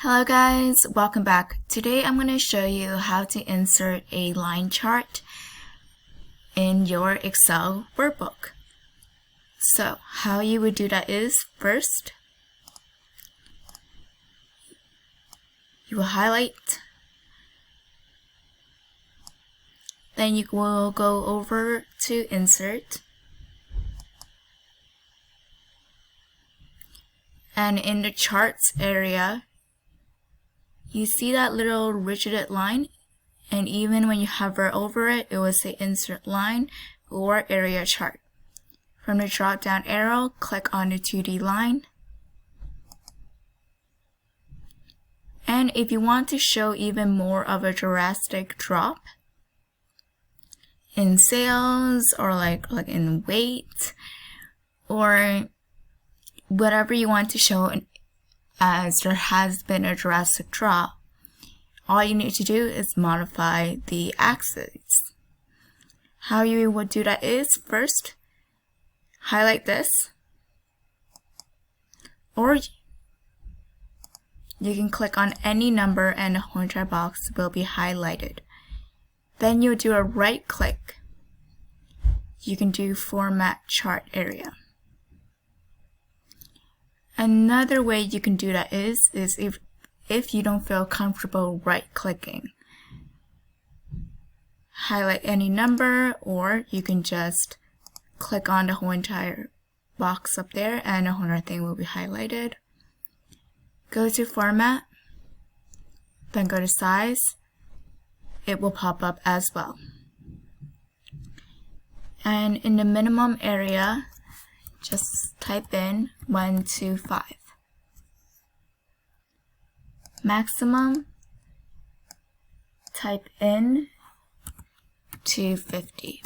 Hello guys, welcome back. Today I'm going to show you how to insert a line chart in your Excel workbook. So how you would do that is, first you will highlight, then you will go over to insert, and in the charts area you see that little rigid line, and even when you hover over it, it will say insert line or area chart. From the drop down arrow, click on the 2D line. And if you want to show even more of a drastic drop in sales or like in weight or whatever you want to show, as there has been a drastic drop, all you need to do is modify the axes. How you would do that is, first highlight this, or you can click on any number and the whole entire box will be highlighted. Then you do a right click. You can do format chart area. Another way you can do that is if you don't feel comfortable right clicking. Highlight any number, or you can just click on the whole entire box up there and the whole entire thing will be highlighted. Go to format, then go to size. It will pop up as well. And in the minimum area, just type in 125. Maximum, type in 250.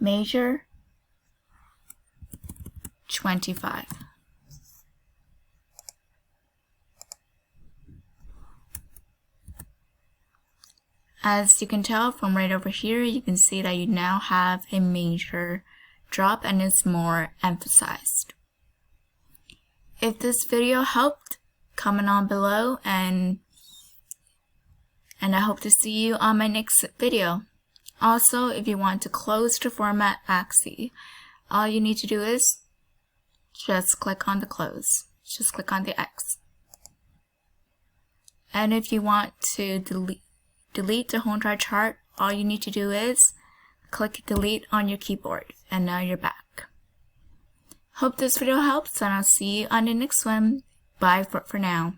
Major, 25. As you can tell from right over here, you can see that you now have a major drop and it's more emphasized. If this video helped, comment on below, and I hope to see you on my next video. Also, if you want to close the format axis, all you need to do is just click on the close. Just click on the X. And if you want to delete the whole entire chart, all you need to do is click delete on your keyboard, and now you're back. Hope this video helps, and I'll see you on the next one. Bye for now.